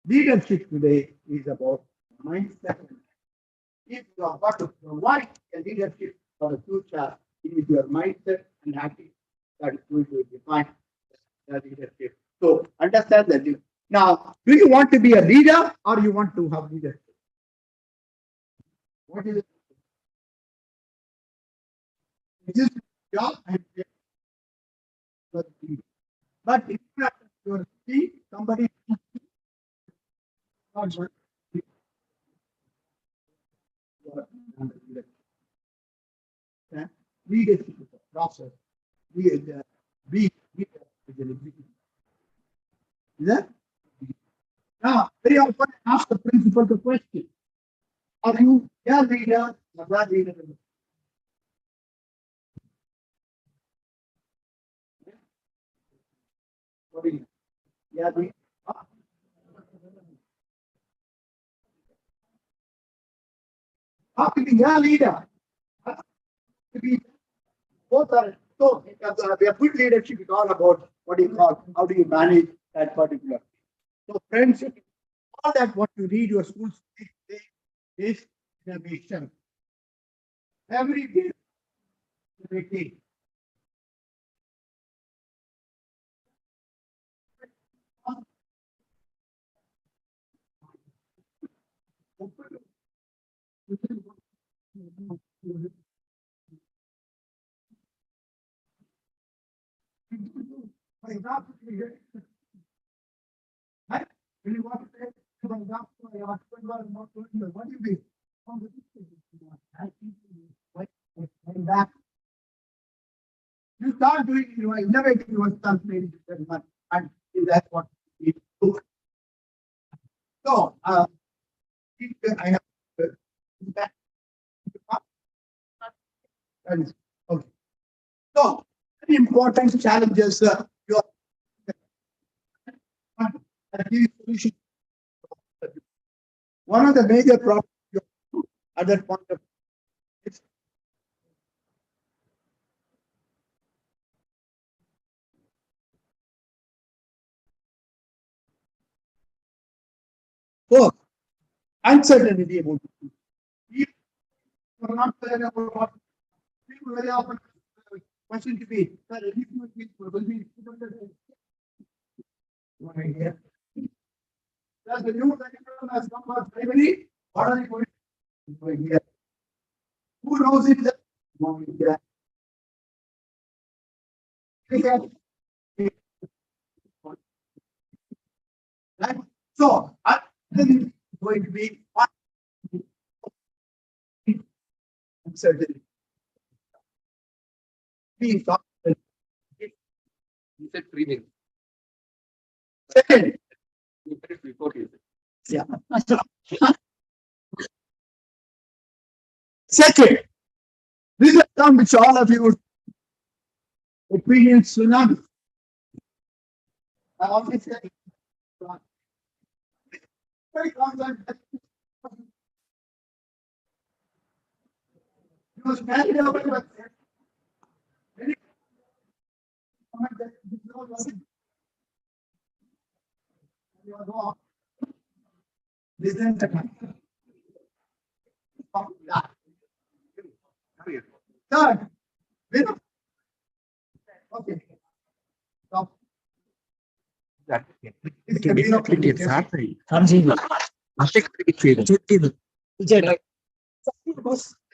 Leadership today is about mindset. If you are got to provide a leadership for the future, it is your mindset and attitude that is going to define the leadership. So understand that. Now, do you want to be a leader or you want to have leadership? What is it? It is job and but if you have your team, somebody leadership is a process. We be leader is an executive. Is that? Now, very often I ask the principal the question: are you a leader or bad leader? What are you? Yeah, how to be a leader? How to be both are so a good leadership is all about what do you call how do you manage that particular. So friends, all that what you read your schools is innovation. Every day, every day. For example, right? When you want to say, for example, your husband was not doing well, what do you do? And that you start doing, you are innovating yourself maybe very much, and that's what we do. So, I have that. Okay. So, very important challenges you are solution. One of the major problems at that point of it's first uncertainty about it. People are not clear about what people very often question to be, sir, if you will be right here. Does the new curriculum has come out primary? What are they going to do here? Who knows it? Yeah. Right? So, I think it's going to be one uncertainty. Being thought. You said breathing. Second, you said it before you said. Yeah. Second, this is a term which all of you would experience tsunami. I always say, very common. You must carry over your very common that this is all was you are wrong. Listen to me. Third, okay. Stop.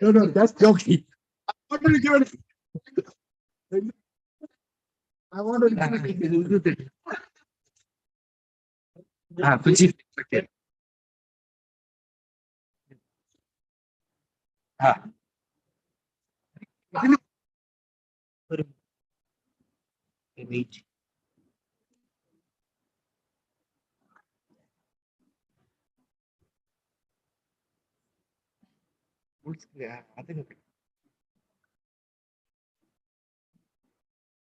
No, no, that's joking. I want to give it. I want to give it. Okay.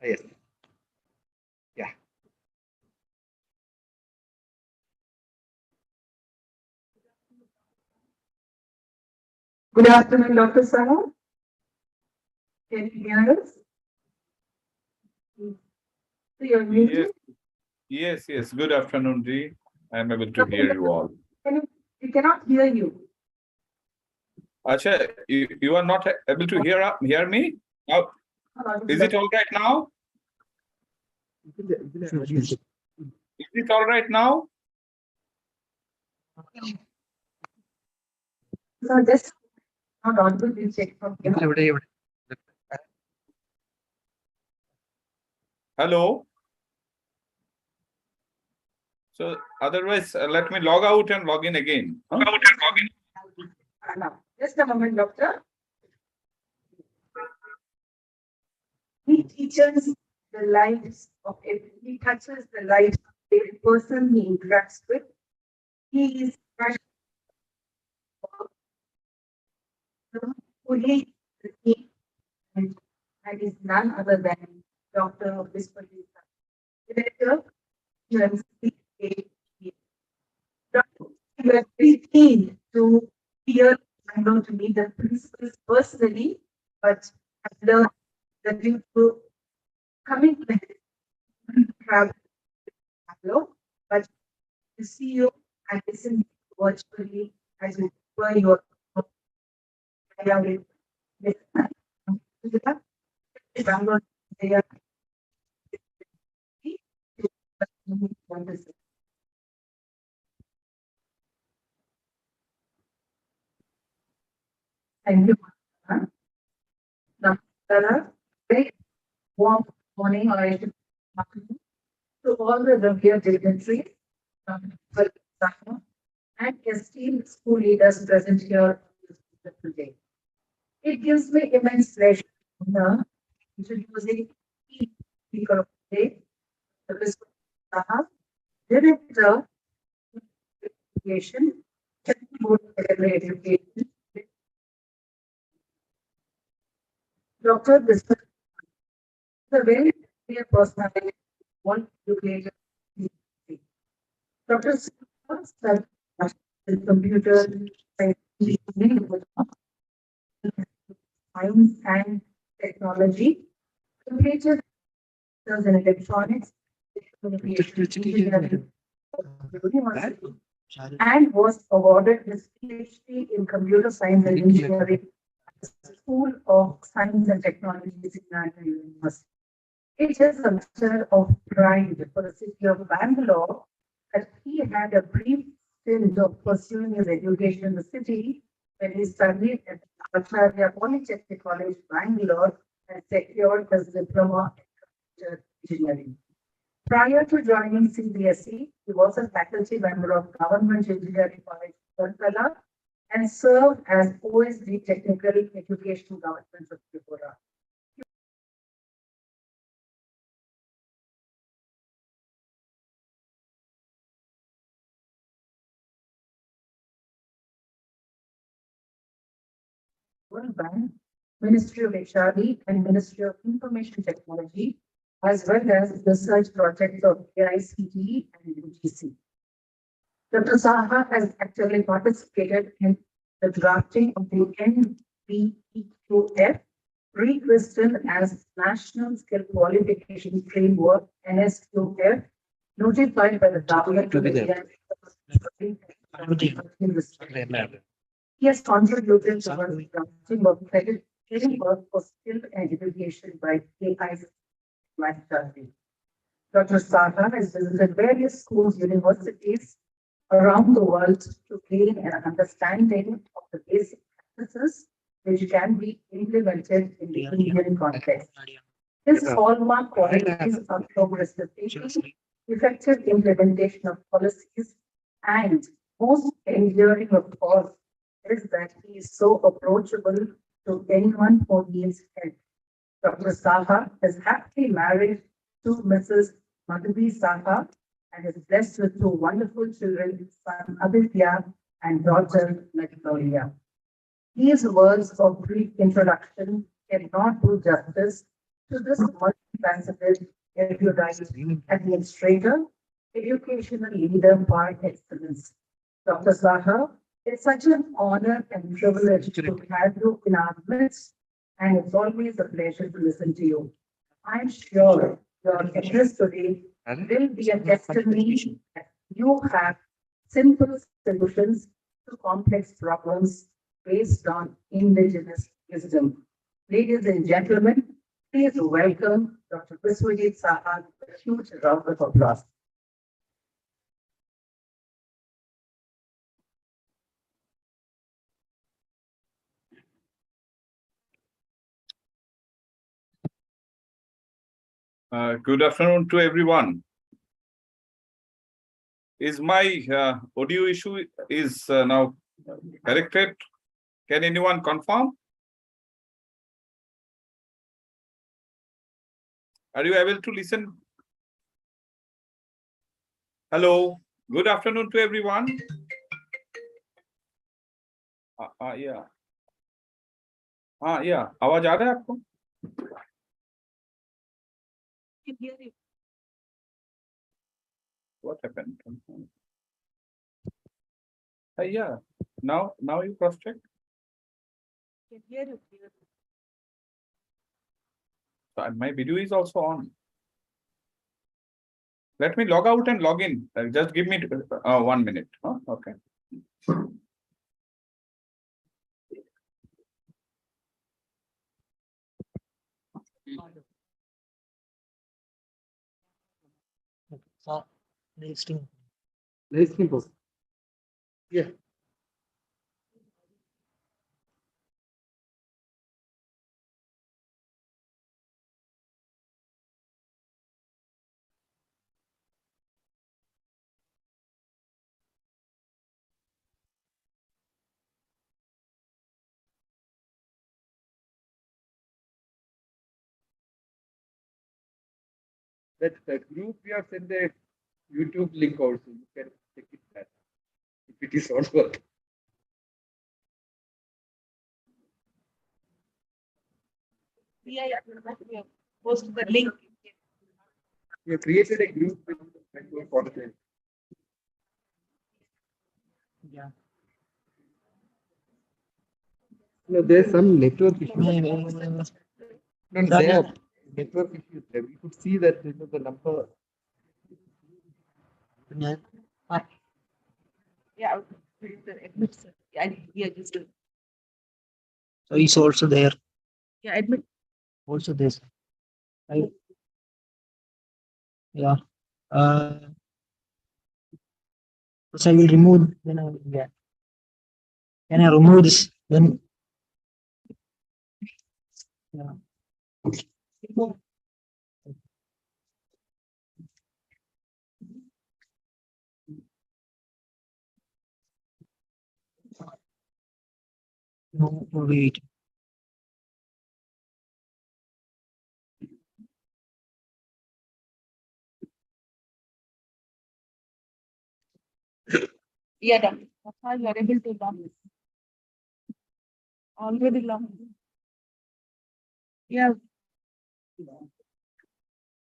Yes. Yeah. Good afternoon, Dr. Saha. Can you hear us? So you're muted? Yes, yes. Good afternoon, Ji. I am able to hear you all. We cannot hear you. Acha, you are not able to hear me? Now, is it all right now? Is it all right now? So just not audible, we'll check from here. Hello? So otherwise, let me log out and log in again. Huh? Now, just a moment, doctor. He teaches the lives of he touches the lives of every person he interacts with. He is passionate fully the team and is none other than Dr. Vispati, Director, UMC. Doctor, we are very keen to hear Bangalore to meet the principals personally, but I've learned that due to commitment, travel to Bangalore, but to see you and listen virtually as you were your Bangalore, they are thank you. Namaskara. Very warm morning or I should afternoon to all the revered dignitaries and esteemed school leaders present here today. It gives me immense pleasure to introducing the speaker of the day, Mr. Saha, Director of Education, Board of Secondary Education, Dr. Biswat, the very clear personality, one educator. Dr. Saha studied computer science and technology, completed masters in electronics, engineering, university, and was awarded his PhD in computer science and engineering at the School of Science and Technology in Bangalore University. It is a matter of pride for the city of Bangalore that he had a brief stint of pursuing his education in the city when he studied at Acharya Polytechnic College, Bangalore, and secured his diploma in computer engineering. Prior to joining CBSE, he was a faculty member of Government Engineering College, Conclave, and served as OSD Technical Education Government of Tripura. World Bank, Ministry of HRD, and Ministry of Information Technology, as well as research projects of AICTE and UGC. Dr. Saha has actively participated in the drafting of the NBEQF, rechristened as National Skill Qualification Framework, NSQF, notified by the government of India. He has contributed towards the drafting of credit framework for skill and education by AICTE. Dr. Saha has visited various schools, universities around the world to gain an understanding of the basic practices which can be implemented in the Indian context. His hallmark qualities are progressive thinking, effective implementation of policies, and most enduring, of course, is that he is so approachable to anyone who needs help. Dr. Saha is happily married to Mrs. Madhavi Saha and is blessed with two wonderful children, son Aditya and daughter Victoria. These words of brief introduction cannot do justice to this multifaceted, erudite administrator, educational leader by excellence. Dr. Saha, it's such an honor and privilege to have you in our midst, and it's always a pleasure to listen to you. I'm sure your address today will be a testimony that you have simple solutions to complex problems based on indigenous wisdom. Ladies and gentlemen, please welcome Dr. Biswajit Saha with a huge round of applause. Good afternoon to everyone. Is my audio issue is now corrected? Can anyone confirm? Are you able to listen? Hello. Good afternoon to everyone. Yeah. Yeah. आवाज आ रहा है आपको? What happened? Yeah. Now you cross check. Can hear you clearly. So my video is also on. Let me log out and log in. Just give me 1 minute. Huh? Okay. Listing. Yeah. That group we have sent a YouTube link also. You can check it that if it is not working. Yeah. Post the link. We have created a group with Bangalore Conclave. Yeah. No, there's some network issue. No, No, there are network issues there. We could see that the number. Yeah. Admit, sir. Yeah, just do. So it's also there. Yeah, admit. Also this. Yeah. So I will remove. Then I will get. Can I remove this? Then. Yeah. No, wait. Yeah, done. That's how you are able to log. Already logged. Yeah.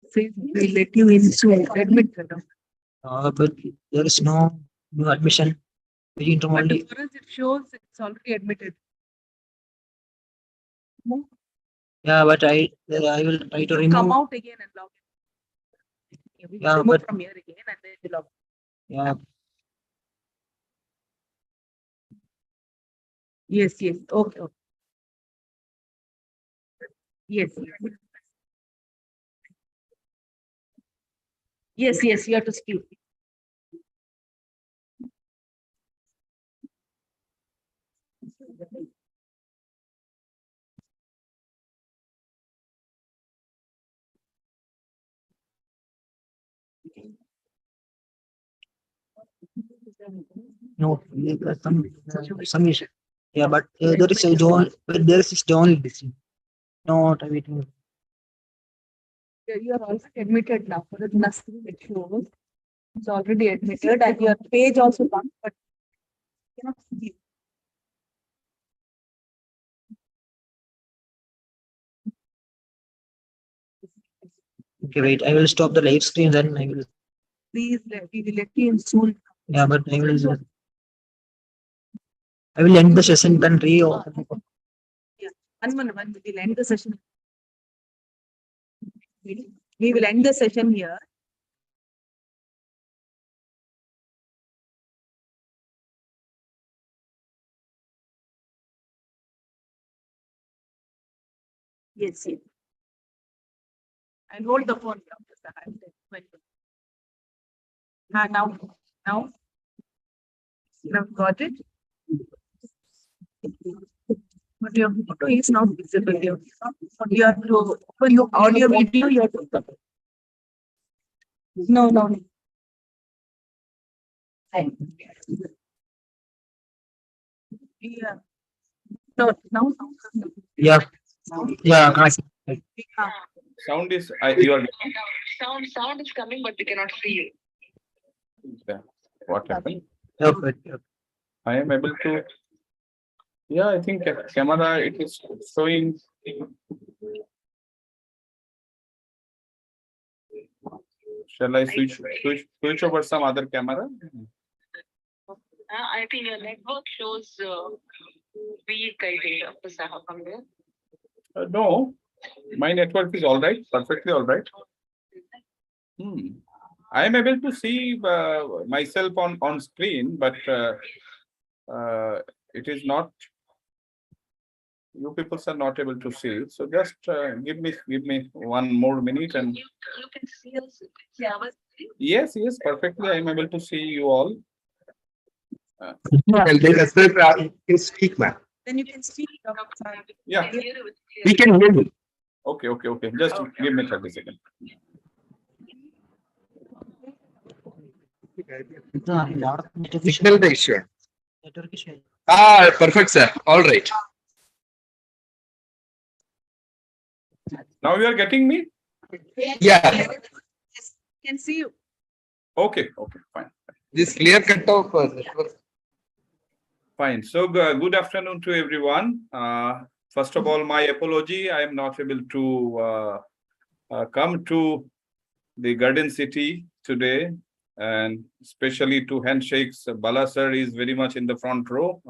Say we let you in, so admit. But there is no new admission. We need to But only. for us, it shows it's already admitted. Yeah, but I will try to remove. Come out again and log in. Yeah, we will Yeah, remove but from here again and then we log. yeah. Yes. Okay. Yes. Yes, you have to speak. No, some issue. Yeah, but there is a John. But there is John missing. Not waiting. You are already admitted now. There is nothing that shows. It's already admitted and your page also comes, but you cannot see. Okay, wait. I will stop the live stream. Then I will. Please we will let you in soon. Yeah, but I will. I will end the session then reopen. One, we will end the session. We will end the session here. Yes, yes. And hold the phone. Now, you have got it. But your photo is not visible. You have to open your audio video. You have to. No, no. Yeah. No, now. Yeah, yeah, correct. Sound is, you are. Sound is coming, but we cannot see you. What happened? Yep, yep. I am able to. Yeah, I think camera, it is showing. Shall I switch over some other camera? I think your network shows weak, I think, from there. No, my network is all right, perfectly all right. I am able to see myself on screen, but it is not. You people are not able to see it. So just give me 1 more minute and. You can see us. See our screen. Yes, perfectly. I am able to see you all. And then as well, can speak, ma'am. Then you can speak. Yeah. We can hear you. Okay. Just give me 30 seconds. Signal the issue. Network issue. Perfect, sir. All right. Now you are getting me? Yeah, Can see you. Okay, fine. this clear cut of network. Fine. So good afternoon to everyone. First of all, my apology. I am not able to come to the Garden City today, and especially to handshakes. Bala sir is very much in the front row,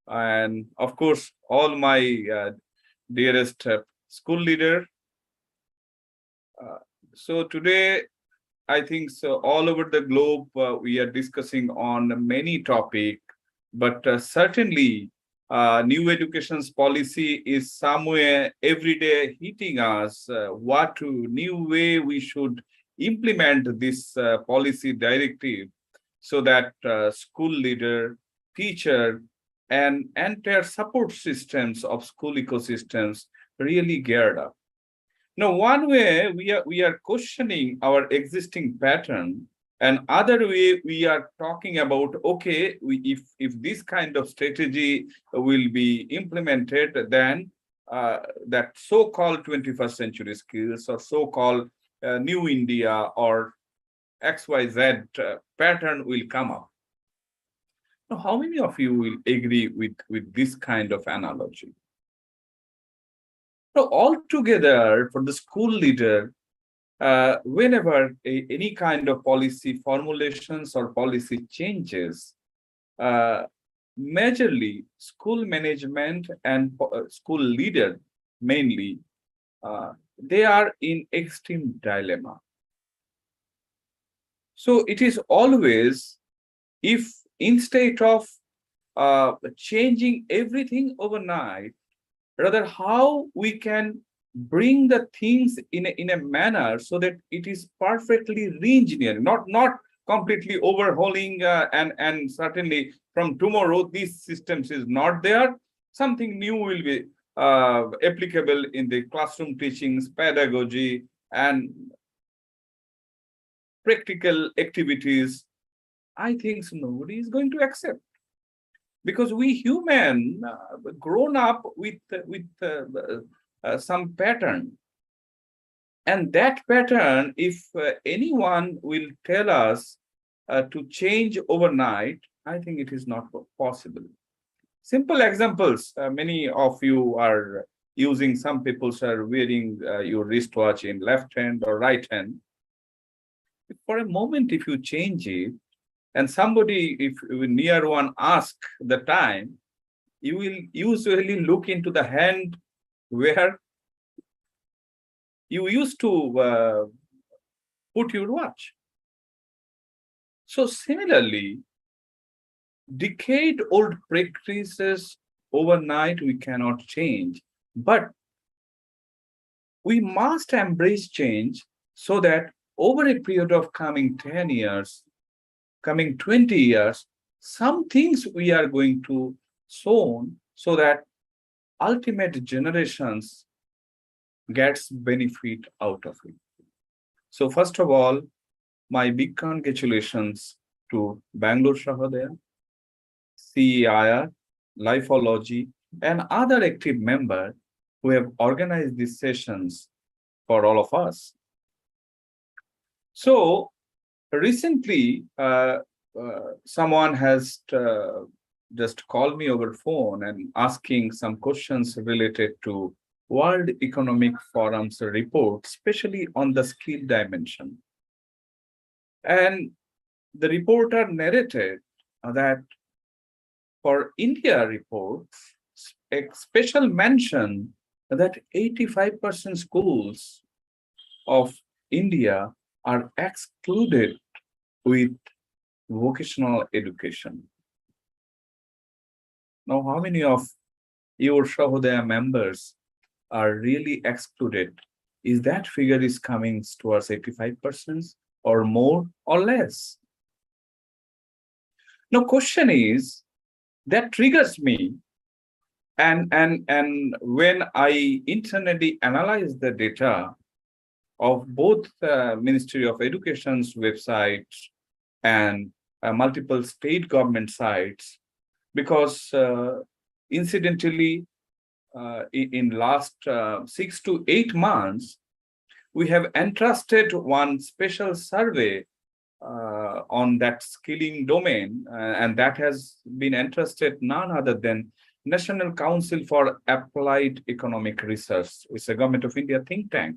and of course, all my dearest school leader. So today, I think so all over the globe, we are discussing on many topics, but certainly new education policy is somewhere every day hitting us. What new way we should implement this policy directive so that school leader, teacher, and entire support systems of school ecosystems really geared up. Now, one way we are questioning our existing pattern, and other way we are talking about, okay, if this kind of strategy will be implemented, then that so-called 21st century skills or so-called new India or XYZ pattern will come up. Now, how many of you will agree with this kind of analogy? So altogether, for the school leader, whenever any kind of policy formulations or policy changes, majorly school management and school leader mainly, they are in extreme dilemma. So it is always, if instead of changing everything overnight, rather how we can bring the things in a manner so that it is perfectly re-engineered, not completely overhauling and certainly from tomorrow these systems is not there. Something new will be applicable in the classroom teachings, pedagogy, and practical activities. I think nobody is going to accept. Because we human grown up with some pattern, and that pattern, if anyone will tell us to change overnight, I think it is not possible. Simple examples. Many of you are using. Some people are wearing your wristwatch in left hand or right hand. For a moment, if you change it, and somebody, if near one ask the time, you will usually look into the hand where you used to put your watch. So similarly, decade-old practices overnight we cannot change, but we must embrace change so that over a period of coming 10 years, coming 20 years, some things we are going to sow so that ultimate generations gets benefit out of it. So first of all, my big congratulations to Bangalore Shahodaya, CEIR, Lifeology, and other active members who have organized these sessions for all of us. So recently, someone has just called me over phone and asking some questions related to World Economic Forum's report, especially on the skill dimension. And the reporter narrated that for India reports, a special mention that 85% schools of India are excluded with vocational education. Now, how many of your Shahodaya members are really excluded? Is that figure is coming towards 85% or more or less? Now, question is, that triggers me. And when I internally analyze the data of both Ministry of Education's websites and multiple state government sites, because incidentally, in last 6 to 8 months, we have entrusted one special survey on that skilling domain, and that has been entrusted none other than National Council for Applied Economic Research. It's a Government of India think tank.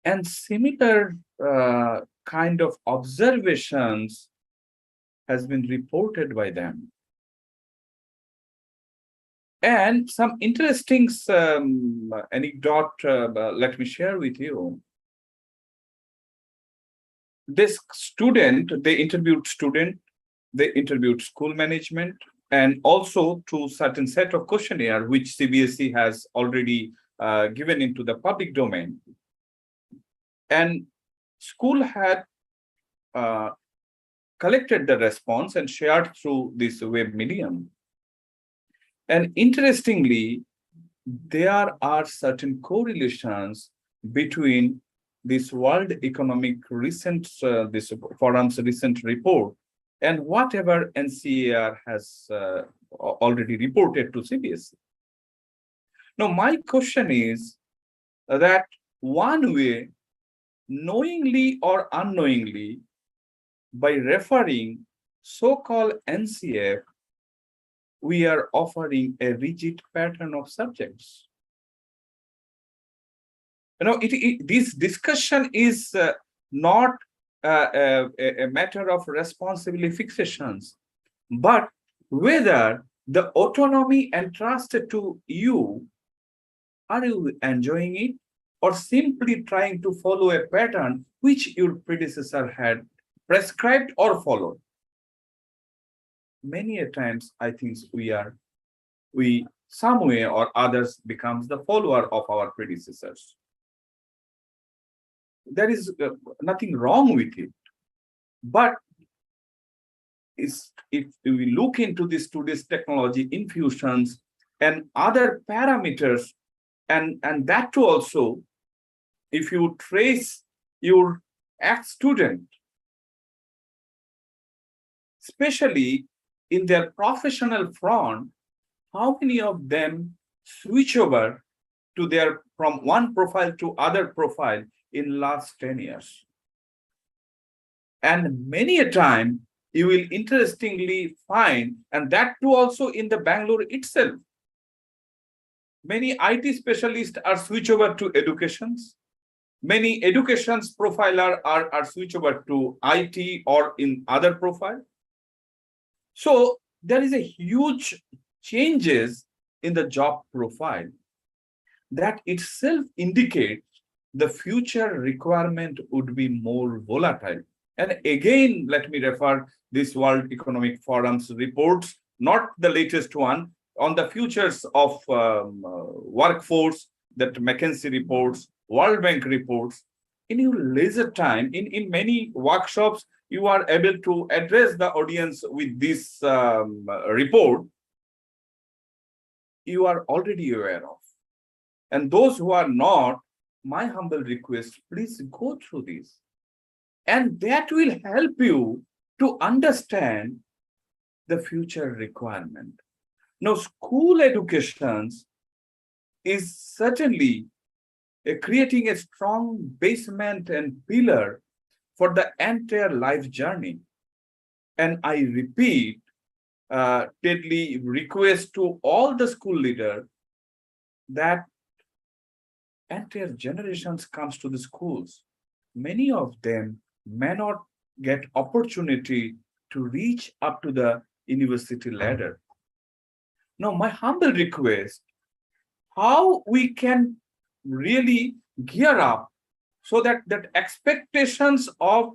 And similar kind of observations has been reported by them. And some interesting anecdote, let me share with you. This student, they interviewed school management, and also to certain set of questionnaire which CBSE has already given into the public domain. And school had collected the response and shared through this web medium. And interestingly, there are certain correlations between this World Economic recent, this forum's recent report and whatever NCEIR has already reported to CBSE. Now, my question is that one way, knowingly or unknowingly, by referring so-called NCF, we are offering a rigid pattern of subjects. You know, this discussion is not a matter of responsibility fixations, but whether the autonomy entrusted to you, are you enjoying it, or simply trying to follow a pattern which your predecessor had prescribed or followed? Many a times, I think we some way or others becomes the follower of our predecessors. There is nothing wrong with it, but if we look into today's technology infusions and other parameters, and that too also, if you trace your ex-student, especially in their professional front, how many of them switch over to their from one profile to other profile in last 10 years? And many a time you will interestingly find, and that too also in the Bangalore itself, many IT specialists are switch over to educations. Many educations profiler are switch over to IT or in other profile. So there is a huge changes in the job profile that itself indicates the future requirement would be more volatile. And again, let me refer this World Economic Forum's reports, not the latest one, on the futures of workforce that McKinsey reports, World Bank reports. In your leisure time, in many workshops, you are able to address the audience with this report you are already aware of. And those who are not, my humble request, please go through this. And that will help you to understand the future requirement. Now, school education is certainly creating a strong basement and pillar for the entire life journey. And I repeat, deadly request to all the school leaders that entire generations comes to the schools. Many of them may not get opportunity to reach up to the university ladder. Now, my humble request, how we can really gear up so that expectations of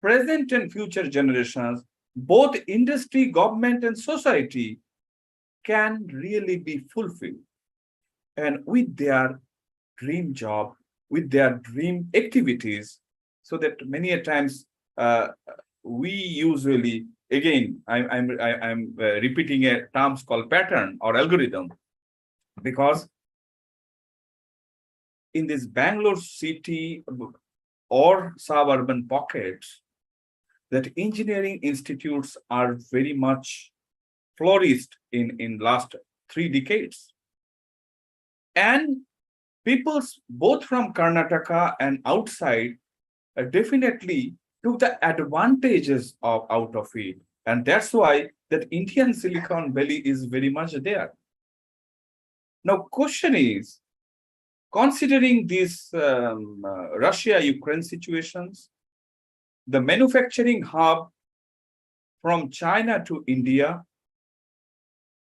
present and future generations, both industry, government, and society, can really be fulfilled. And with their dream job, with their dream activities, so that many a times we usually, again, I'm repeating a terms called pattern or algorithm, because in this Bangalore city or suburban pockets, that engineering institutes are very much flourished in last 3 decades. And peoples both from Karnataka and outside definitely took the advantages out of it. And that's why that Indian Silicon Valley is very much there. Now, question is, considering these Russia-Ukraine situations, the manufacturing hub from China to India,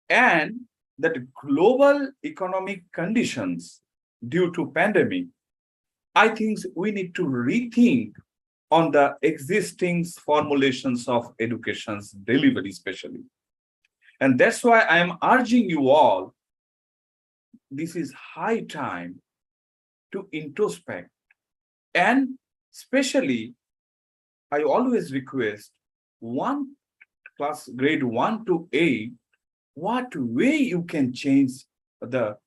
and that global economic conditions due to pandemic, I think we need to rethink on the existing formulations of education's delivery, especially. And that's why I am urging you all, this is high time to introspect. And especially, I always request one class grade 1 to 8, what way you can change the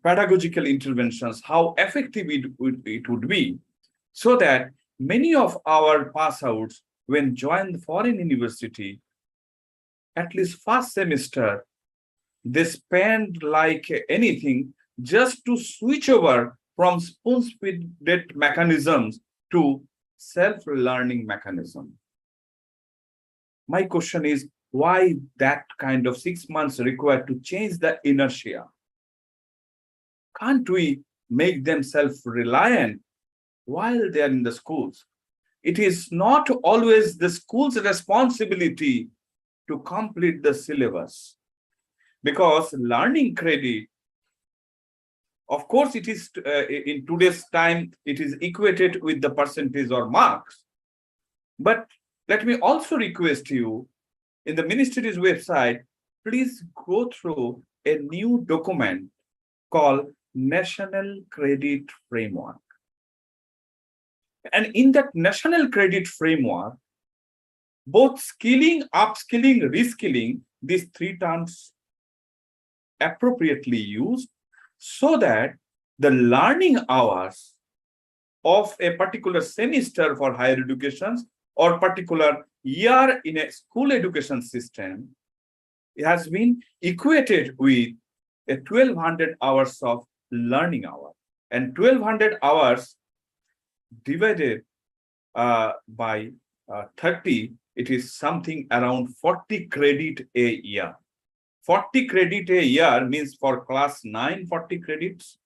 pedagogical interventions, how effective it would be, so that many of our pass outs, when join the foreign university, at least first semester, they spend like anything just to switch over from spoon-feeded mechanisms to self-learning mechanism. My question is, why that kind of 6 months required to change the inertia? Can't we make them self-reliant while they are in the schools? It is not always the school's responsibility to complete the syllabus, because learning credit, of course, it is in today's time, it is equated with the percentage or marks. But let me also request you, in the ministry's website, please go through a new document called National Credit Framework. And in that National Credit Framework, both skilling, upskilling, reskilling, these 3 terms appropriately used, so that the learning hours of a particular semester for higher education or particular year in a school education system has been equated with a 1200 hours of learning hour. And 1200 hours divided by 30, it is something around 40 credit a year. 40 credit a year means for class 9, 40 credits,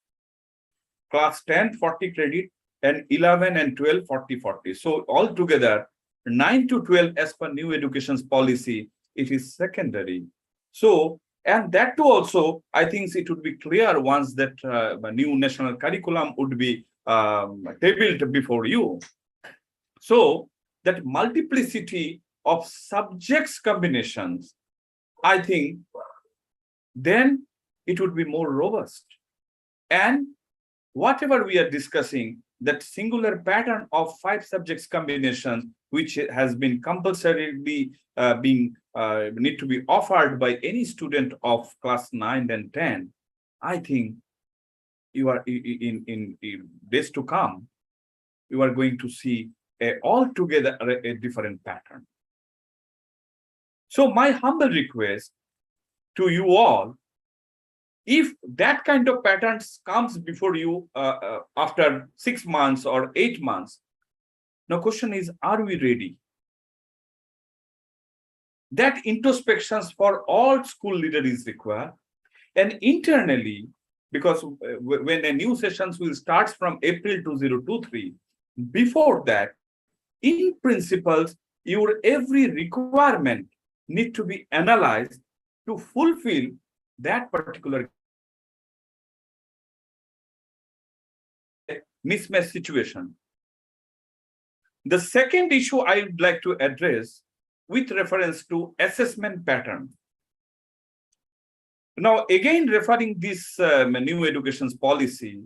class 10, 40 credit, and 11 and 12, 40. So altogether, 9 to 12 as per new education policy, it is secondary. So, and that too also, I think it would be clear once that a new national curriculum would be tabled before you. So that multiplicity of subjects combinations, I think then it would be more robust. And whatever we are discussing, that singular pattern of 5 subjects combination, which has been compulsorily need to be offered by any student of class 9 and 10, I think you are in days to come, you are going to see altogether a different pattern. So my humble request to you all, if that kind of patterns comes before you after 6 months or 8 months, now question is, are we ready? That introspections for all school leader is required. And internally, because when a new sessions will start from April 2023, before that, in principles, your every requirement need to be analyzed to fulfill that particular mismatch situation. The second issue I would like to address with reference to assessment pattern. Now, again, referring this new education policy,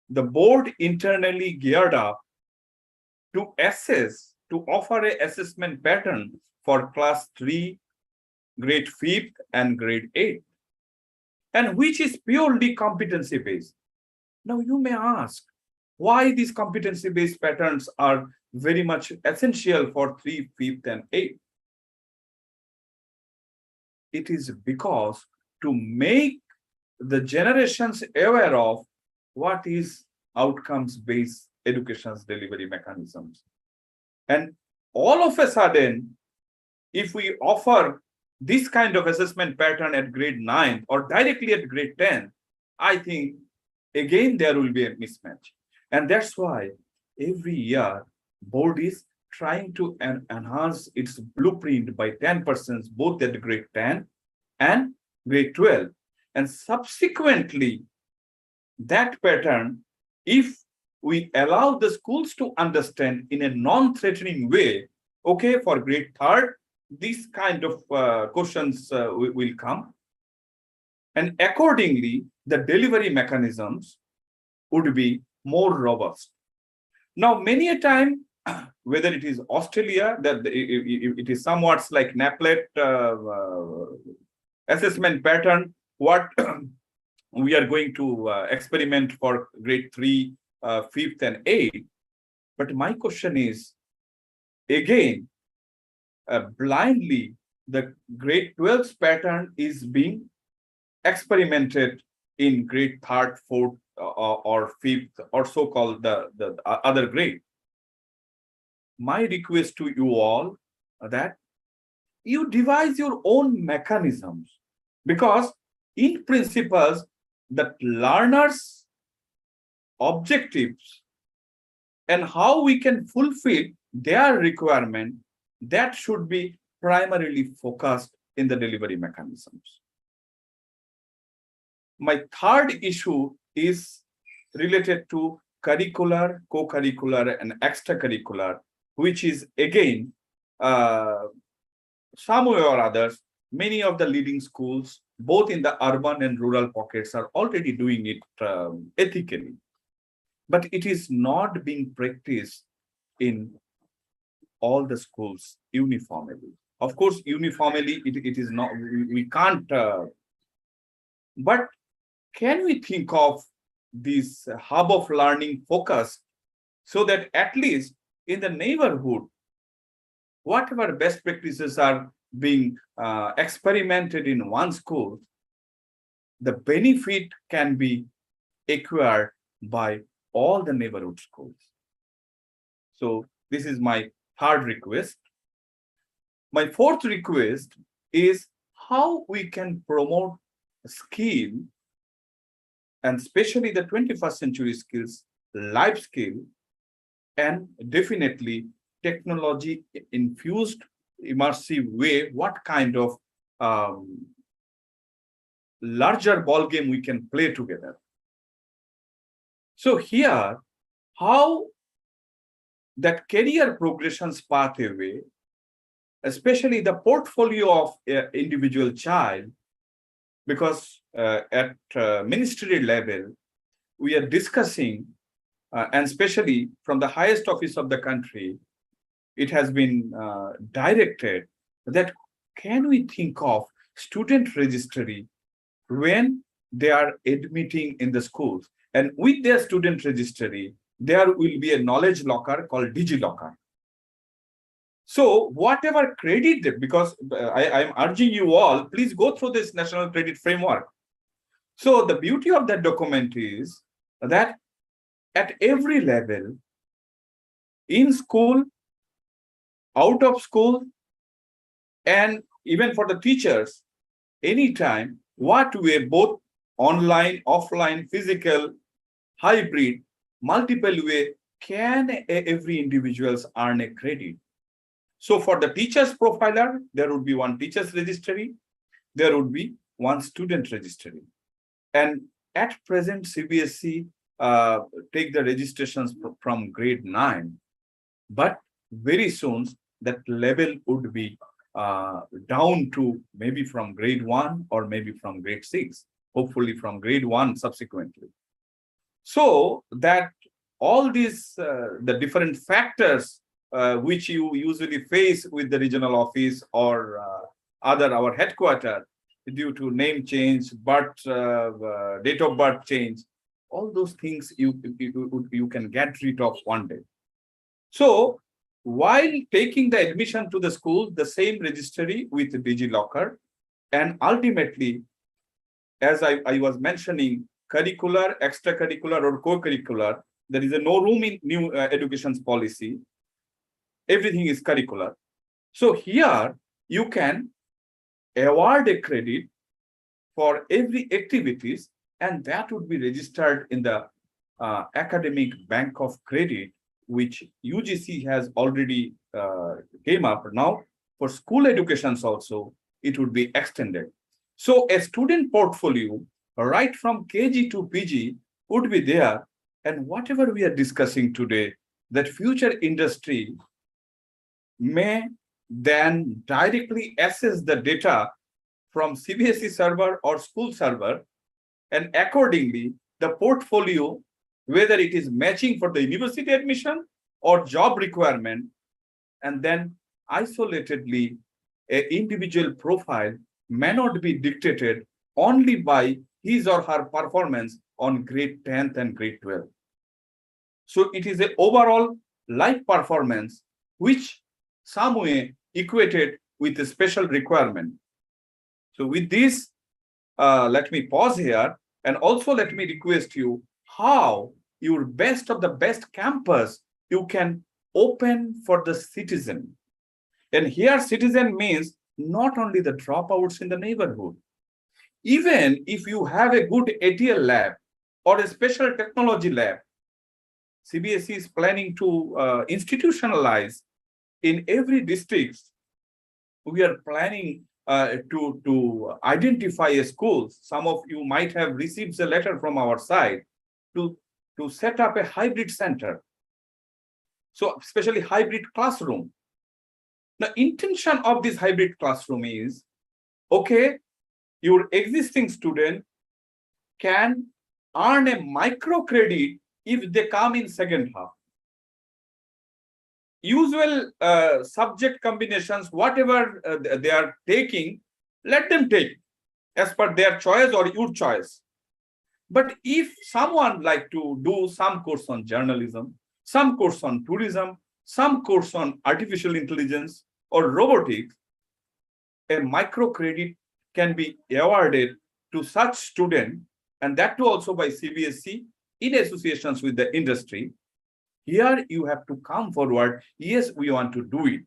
the board internally geared up to assess, to offer a assessment pattern for class 3, grade 5th, and grade 8, and which is purely competency based. Now, you may ask, why these competency-based patterns are very much essential for 3, 5th, and 8th. It is because to make the generations aware of what is outcomes-based education's delivery mechanisms. And all of a sudden, if we offer this kind of assessment pattern at grade 9 or directly at grade 10, I think, again, there will be a mismatch. And that's why every year, board is trying to enhance its blueprint by 10%, both at grade 10 and grade 12. And subsequently, that pattern, if we allow the schools to understand in a non-threatening way, okay, for grade 3rd, these kind of questions will come. And accordingly, the delivery mechanisms would be more robust. Now, many a time, whether it is Australia, that it is somewhat like NAPLET assessment pattern, what we are going to experiment for grade 3, 5th, and 8th. But my question is, again, blindly, the grade 12's pattern is being experimented in grade 3rd, 4th, or 5th, or so-called the other grade. My request to you all that you devise your own mechanisms, because in principles, the learners' objectives and how we can fulfill their requirement, that should be primarily focused in the delivery mechanisms. My third issue is related to curricular, co-curricular, and extracurricular, which is again, some way or others, many of the leading schools, both in the urban and rural pockets, are already doing it ethically. But it is not being practiced in all the schools uniformly. Of course, uniformly, it is not, we can't, but can we think of this hub of learning focus so that at least in the neighborhood, whatever best practices are being experimented in one school, the benefit can be acquired by all the neighborhood schools. So this is my third request. My fourth request is how we can promote skill, and especially the 21st century skills, life skill, and definitely technology infused immersive way, what kind of larger ball game we can play together. So here, how that career progressions pathway, especially the portfolio of individual child, because at ministry level, we are discussing, and especially from the highest office of the country, it has been directed that can we think of student registry when they are admitting in the schools, and with their student registry, there will be a knowledge locker called DigiLocker. So whatever credit, because I'm urging you all, please go through this national credit framework. So the beauty of that document is that at every level, in school, out of school, and even for the teachers, anytime, what way, both online, offline, physical, hybrid, multiple way, can every individuals earn a credit. So for the teacher's profiler, there would be one teacher's registry, there would be one student registry. And at present, CBSE take the registrations from grade 9, but very soon that level would be down to maybe from grade 1 or maybe from grade 6, hopefully from grade 1 subsequently. So that all these, the different factors which you usually face with the regional office or our headquarters due to name change, date of birth change, all those things you can get rid of one day. So while taking the admission to the school, the same registry with DigiLocker, and ultimately, as I was mentioning, curricular, extracurricular, or co-curricular, there is no room in new education policy. Everything is curricular. So here you can award a credit for every activities, and that would be registered in the academic bank of credit, which UGC has already came up. Now for school educations also, it would be extended. So a student portfolio right from KG to PG would be there, and whatever we are discussing today, that future industry may then directly access the data from CBSE server or school server, and accordingly, the portfolio, whether it is matching for the university admission or job requirement, and then isolatedly, an individual profile may not be dictated only by his or her performance on grade 10th and grade 12th. So it is an overall life performance which some way equated with a special requirement. So with this, let me pause here, and also let me request you how your best of the best campus you can open for the citizen. And here citizen means not only the dropouts in the neighborhood. Even if you have a good ATL lab or a special technology lab, CBSE is planning to institutionalize in every district. We are planning to identify a school. Some of you might have received a letter from our side to set up a hybrid center. So especially hybrid classroom. The intention of this hybrid classroom is, okay, your existing student can earn a microcredit if they come in second half. Usual subject combinations, whatever they are taking, let them take as per their choice or your choice. But if someone like to do some course on journalism, some course on tourism, some course on artificial intelligence or robotics, a microcredit can be awarded to such student, and that too also by CBSE in associations with the industry. Here you have to come forward, yes, we want to do it.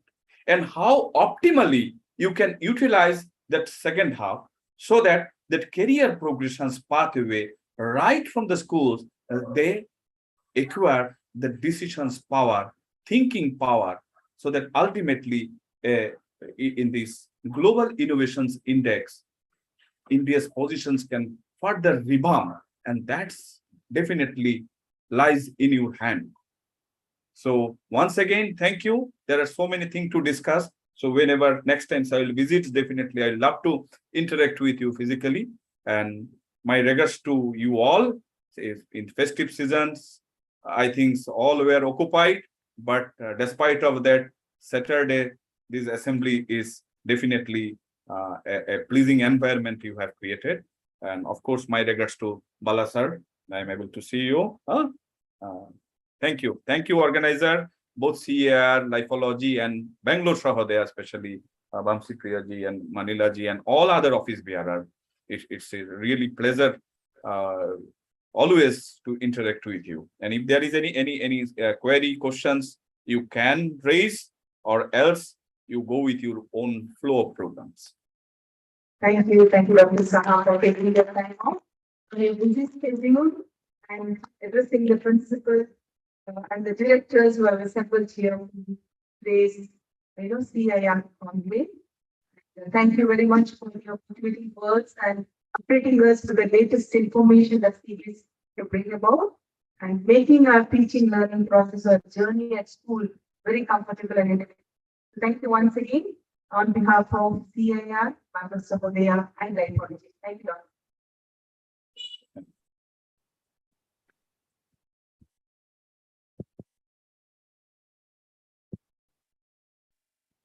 And how optimally you can utilize that second half so that that career progressions pathway right from the schools, they acquire the decisions power, thinking power, so that ultimately in this global innovations index, India's positions can further rebound, and that's definitely lies in your hand. So once again, thank you. There are so many things to discuss. So whenever next time I will visit, definitely I'd love to interact with you physically. And my regards to you all. In festive seasons, I think all were occupied, but despite of that, Saturday, this assembly is definitely a pleasing environment you have created. And of course, my regards to Bala sir. I'm able to see you. Thank you. Thank you, organizer, both CEIR, Lifology, and Bangalore Shahodaya, especially Bamsi Priyaji and Manila ji and all other office bearer. It's a really pleasure always to interact with you. And if there is any query, questions, you can raise, or else you go with your own flow of programs. Thank you, Dr. Saha, for taking the time out. We have busy schedule and addressing the principal and the directors who have assembled here to raise, CIR Conclave. Thank you very much for your motivating words and updating us to the latest information that CBS to bring about and making our teaching learning process or journey at school very comfortable and innovative. Thank you once again on behalf of CIR, Bangalore Sahodaya, and Lifology. Thank you, Dr.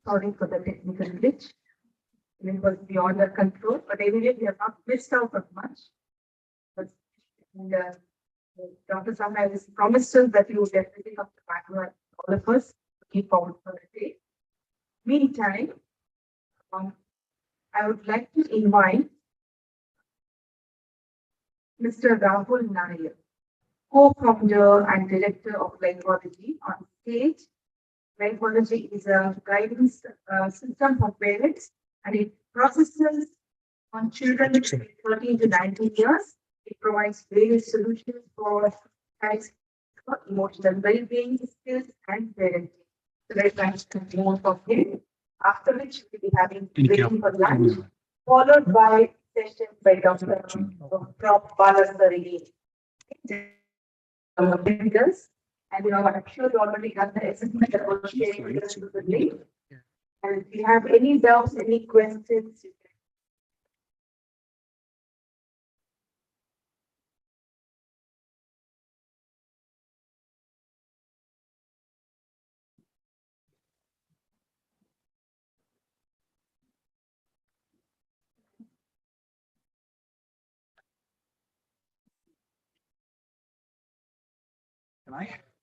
Sorry for the technical glitch. It was beyond our control, but anyway, we have not missed out on much. But and, Dr. Saha has promised us that you will definitely come to Bangalore, all of us, looking forward for the day. Meantime, I would like to invite Mr. Rahul Nair, co-founder and director of Lifology, on stage. Lifology is a guidance system for parents, and it processes on children between 13 to 19 years. It provides various solutions for emotional well-being, skills, and parenting. So let's try to more of him. After which we'll be having waiting for lunch, followed by session by Dr. Prof. Balasari. And I'm sure you already have the assessment that was shared with us with the link. And if you have any doubts, any questions, you can. Can I?